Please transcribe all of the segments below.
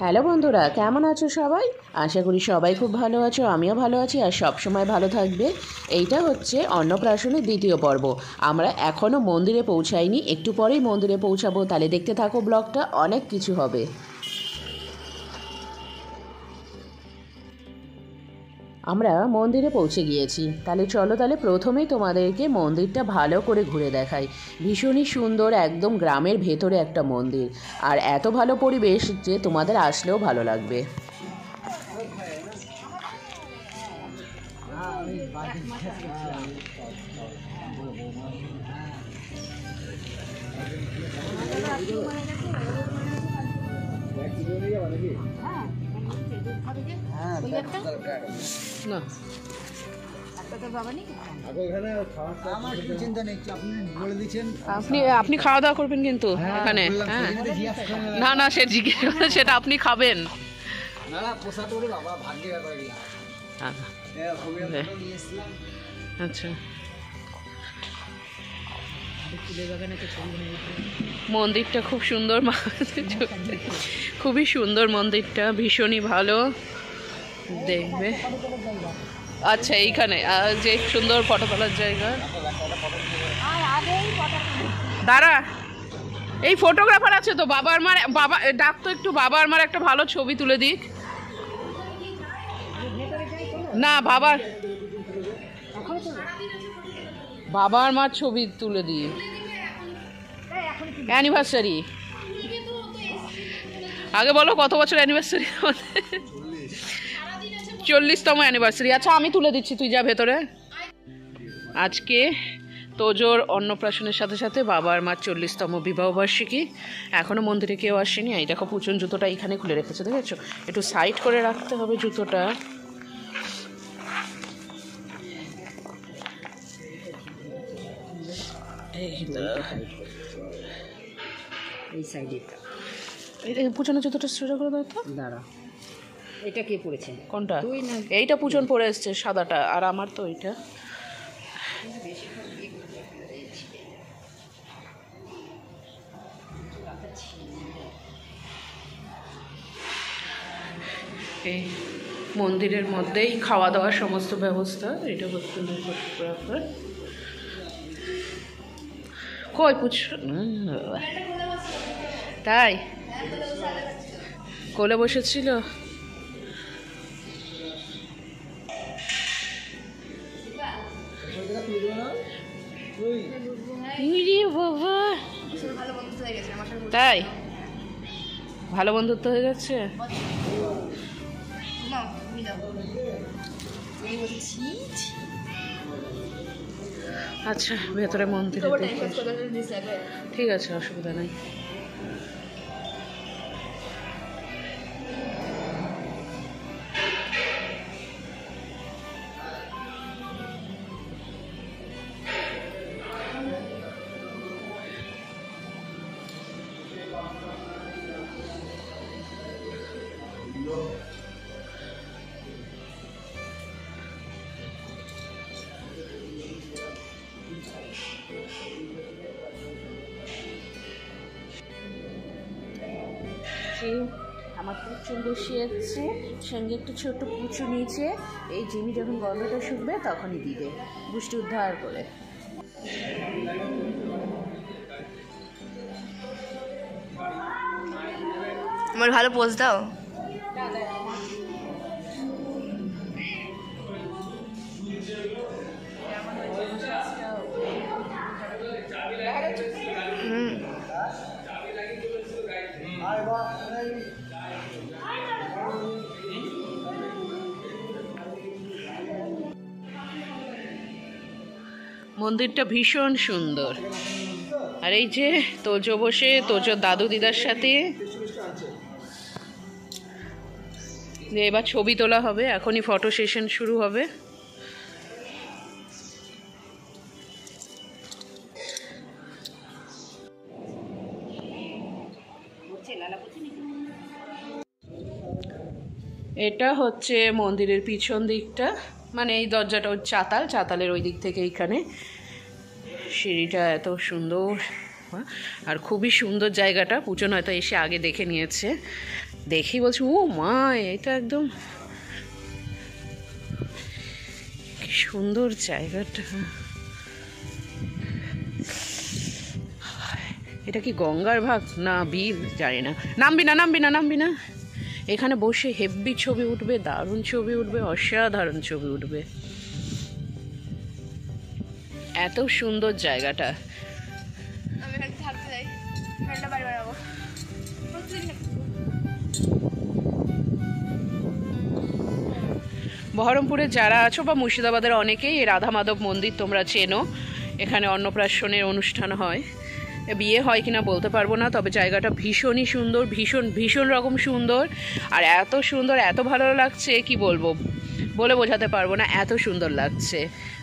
Hello বন্ধুরা, কেমন আছো সবাই? আশা করি সবাই খুব ভালো আছো, আমিও ভালো আছি আর সব সময় ভালো থাকবে। এইটা হচ্ছে অন্নপ্রাশনের দ্বিতীয় পর্ব। আমরা এখনও মন্দিরে পৌঁছাইনি, একটু পরেই মন্দিরে পৌঁছাবো। তাহলে দেখতে থাকো ব্লগটা, অনেক কিছু হবে। আমরা মন্দিরে পৌঁছে গিয়েছি। তাহলে চলো, তাহলে প্রথমেই তোমাদেরকে মন্দিরটা ভালো করে ঘুরে দেখাই। ভীষণই সুন্দর, একদম গ্রামের ভেতরে একটা মন্দির। আর এত ভালো পরিবেশ যে তোমাদের আসলেও ভালো লাগবে। না আপনি খাওয়া দাওয়া করবেন কিন্তু এখানে। হ্যাঁ, না না, সে জিজ্ঞেস সেটা আপনি খাবেন। আচ্ছা, মন্দিরটা খুব সুন্দর, খুবই সুন্দর মন্দিরটা, ভীষণই ভালো দেখবে। আচ্ছা, এইখানে যে সুন্দর ফটো তোলার জায়গা। দাঁড়া, এই ফটোগ্রাফার আছে তো, বাবার মার বাবা ডাক তো, একটু বাবার মার একটা ভালো ছবি তুলে দিক না। বাবার মার ছবি তুলে দিই, অ্যানিভার্সারি। আগে বলো কত বছর অ্যানিভার্সারি? 40তম অ্যানিভার্সারি। আচ্ছা, আমি তুলে দিচ্ছি, তুই যা ভেতরে। আজকে তোজোর অন্নপ্রাশনের সাথে সাথে বাবার মার 40তম বিবাহবার্ষিকী। এখনও মন্দিরে কেউ আসেনি। এই দেখো, পুচন জুতোটা এইখানে খুলে রেখেছে, দেখেছো? একটু সাইড করে রাখতে হবে জুতোটা। এই সাইডে পুচনের জুতোটা সোজা করে দাও তো। দাঁড়া, এটা কে পড়েছে? কোনটা? এইটা পুচন পরে এসছে, সাদাটা। আর আমার তো এইটা। এই মন্দিরের মধ্যেই খাওয়া দাওয়ার সমস্ত ব্যবস্থা। এটা হচ্ছে ফটোগ্রাফার। কই পুচন? তাই কোলে বসেছিল। তাই ভালো বন্ধুত্ব হয়ে গেছে। আচ্ছা, ভেতরে মন্দিরে ঠিক আছে, অসুবিধা নেই। আমার পুচু বসিয়েছে, সঙ্গে একটু ছোট পুচু নিয়েছে। এই জিমি যখন গন্ধটা শুকবে তখনই দিবে, পুষ্টি উদ্ধার করে। আমার ভালো পোজ দাও। মন্দিরটা ভীষণ সুন্দর। আর এই যে তোজো বসে, তোজোর দাদু দিদার সাথে এবার ছবি তোলা হবে। এখনই ফটো সেশন শুরু হবে। এটা হচ্ছে মন্দিরের পিছন দিকটা, মানে এই দরজাটা চাতালের ওই দিক থেকে এইখানে সিঁড়িটা এত সুন্দর। আর খুবই সুন্দর জায়গাটা, পুচন হয়তো এসে আগে দেখে নিয়েছে। দেখি বলছি ও মা, এটা একদম কি সুন্দর জায়গাটা। এটা কি গঙ্গার ভাগ না বিল জানি না। নামবি না নামবি না নামবি না। এখানে বসে হেব্বি ছবি উঠবে, দারুণ ছবি উঠবে, অসাধারণ ছবি উঠবে। এত সুন্দর জায়গাটা। বহরমপুরে যারা আছো বা মুর্শিদাবাদের অনেকেই এই রাধা মাধব মন্দির তোমরা চেনো। এখানে অন্নপ্রাশনের অনুষ্ঠান হয়, বিয়ে হয় কিনা বলতে পারবো না, তবে জায়গাটা ভীষণই সুন্দর, ভীষণ ভীষণ রকম সুন্দর। আর এত সুন্দর, এত ভালো লাগছে কি বলবো, বলে বোঝাতে পারবো না, এত সুন্দর লাগছে।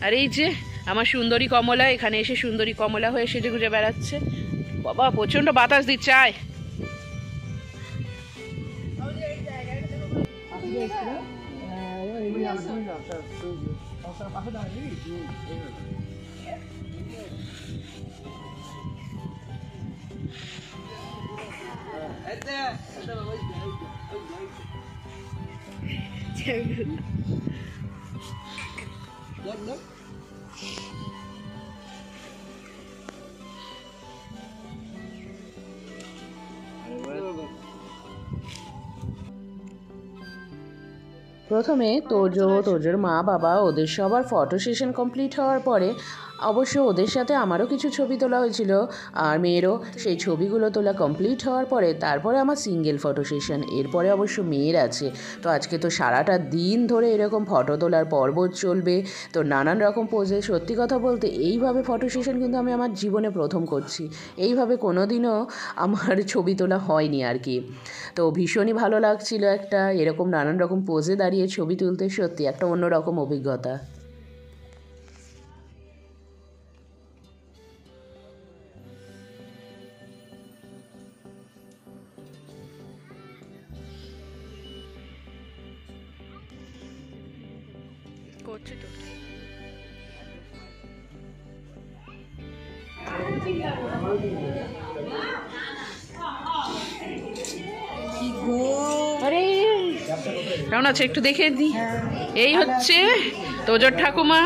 আর এই যে আমার সুন্দরী কমলা এখানে এসে সুন্দরী কমলা হয়ে সেজে গুজে বেড়াচ্ছে। বাবা প্রচণ্ড বাতাস দিচ্ছে। আয় প্রথমে তোজোর মা বাবা ওদের সবার ফটো সেশন কমপ্লিট হওয়ার পরে অবশ্য ওদের সাথে আমারও কিছু ছবি তোলা হয়েছিল, আর মেয়েরও সেই ছবিগুলো তোলা কমপ্লিট হওয়ার পরে তারপরে আমার সিঙ্গেল ফটো সেশন। এরপরে অবশ্য মেয়ের আছে। তো আজকে তো সারাটা দিন ধরে এরকম ফটো তোলার পর্ব চলবে, তো নানান রকম পোজে। সত্যি কথা বলতে এইভাবে ফটো সেশন কিন্তু আমি আমার জীবনে প্রথম করছি। এইভাবে কোনো দিনও আমার ছবি তোলা হয়নি আর কি। তো ভীষণই ভালো লাগছিল একটা এরকম নানান রকম পোজে দাঁড়িয়ে ছবি তুলতে, সত্যি একটা অন্যরকম অভিজ্ঞতা। করছে তো আরে কেমন আছে একটু দেখে দি। এই হচ্ছে তোজোর ঠাকুমা,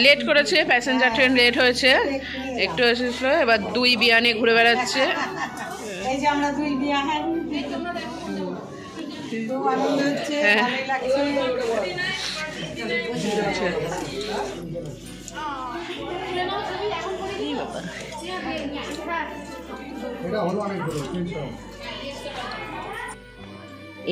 লেট করেছে, প্যাসেঞ্জার ট্রেন লেট হয়েছে একটু এসেছিল, এবার দুই বিয়ানে ঘুরে বেড়াচ্ছে। এই যে আমরা দুই বিয়া, হ্যাঁ তো আনন্দ হচ্ছে, ভালোই লাগছে। এটা হলো অনেক বড়।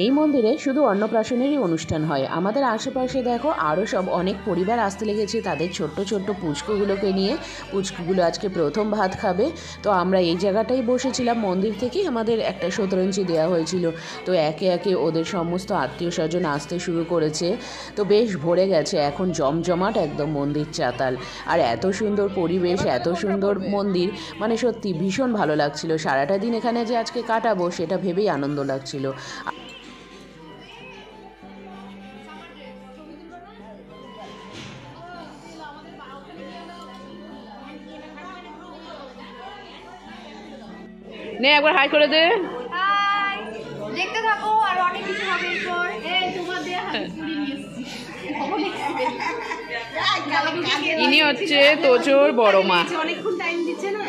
এই মন্দিরে শুধু অন্নপ্রাশনেরই অনুষ্ঠান হয়। আমাদের আশেপাশে দেখো আরও সব অনেক পরিবার আসতে লেগেছে তাদের ছোট্ট ছোট্ট পুচকুগুলোকে নিয়ে। পুচকুগুলো আজকে প্রথম ভাত খাবে। তো আমরা এই জায়গাটাই বসেছিলাম, মন্দির থেকেই আমাদের একটা শতরঞ্চি দেওয়া হয়েছিল। তো একে একে ওদের সমস্ত আত্মীয় স্বজন আসতে শুরু করেছে। তো বেশ ভরে গেছে এখন, জমজমাট একদম মন্দির চাতাল। আর এত সুন্দর পরিবেশ, এত সুন্দর মন্দির, মানে সত্যি ভীষণ ভালো লাগছিল। সারাটা দিন এখানে যে আজকে কাটাবো সেটা ভেবেই আনন্দ লাগছিল। নে একবার হাই করে দে। হাই, দেখতে থাকো আর অনেক কিছু হবে এরপর। এই তোমার দেয়া হাতে পুরি নিয়েছি। ইনি হচ্ছে তোজোর বড় মা। অনেকক্ষণ টাইম দিচ্ছে না।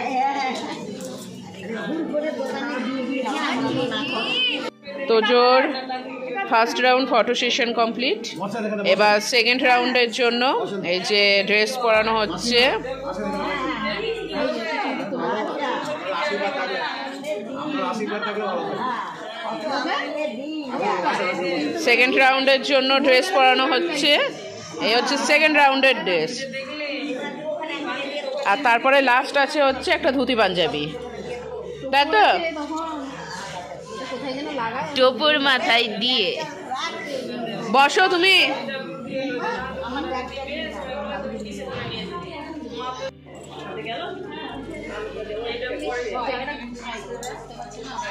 তোজোর first round photo session complete. এবার সেকেন্ড রাউন্ডের জন্য এই যে ড্রেস পরানো হচ্ছে। সেকেন্ড রাউন্ডের জন্য ড্রেস পরানো হচ্ছে। এই হচ্ছে সেকেন্ড রাউন্ডের ড্রেস। আর তারপরে লাস্ট আছে হচ্ছে একটা ধুতি পাঞ্জাবি, তাই তো টোপর মাথায় দিয়ে। বসো তুমি।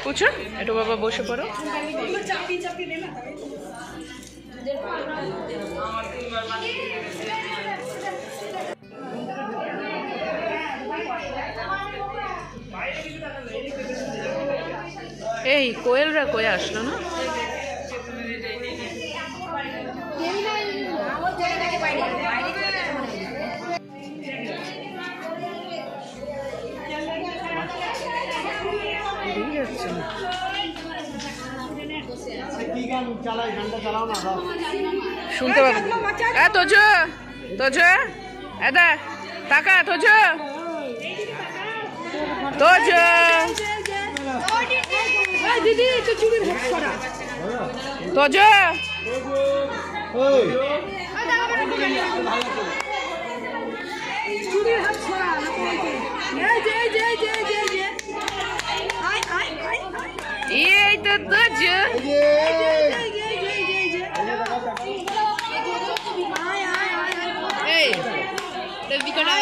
বুঝছো একটু বাবা বসে পড়ো। এই কোয়েলরা কই আসলো না? শুনতে পাবো। তোজো তোজো এদা টাকা তোজো তোজো দিদি একটু চুড়ির হাত সরা। তোজো চুড়ির হাত সরা। এই তো তোজো এই তোর ভিতরে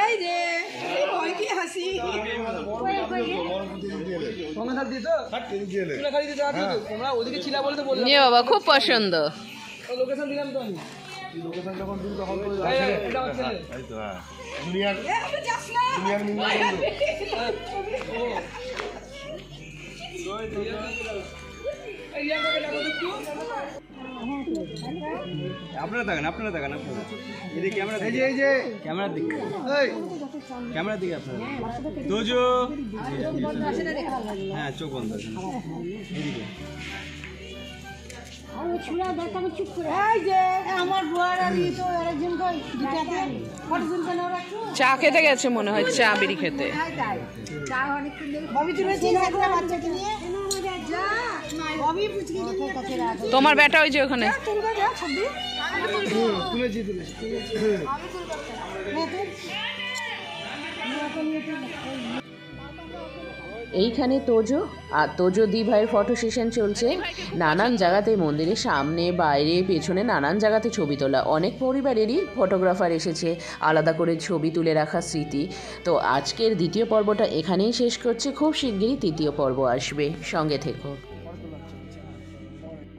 এই যে ভয় কি হাসি নিয়ে বাবা খুব পছন্দ। আপনারা দেখেন এদিকে ক্যামেরা এই যে ক্যামেরার দিকে ক্যামেরার দিকে আপনারা তোজো হ্যাঁ চোখ বন্ধ আছে এদিকে চা খেতে গেছে মনে হয়, চা বিড়ি খেতে। তোমার বেটা ওই যে ওখানে। এইখানে তোজো আর তোজো দি ভাইয়ের ফটো সেশন চলছে। নানান জায়গাতে মন্দিরের সামনে বাইরে পেছনে নানান জায়গাতে ছবি তোলা। অনেক পরিবারেরই ফটোগ্রাফার এসেছে আলাদা করে ছবি তুলে রাখা স্মৃতি। তো আজকের দ্বিতীয় পর্বটা এখানেই শেষ করছে। খুব শিগগিরই তৃতীয় পর্ব আসবে, সঙ্গে থেকো।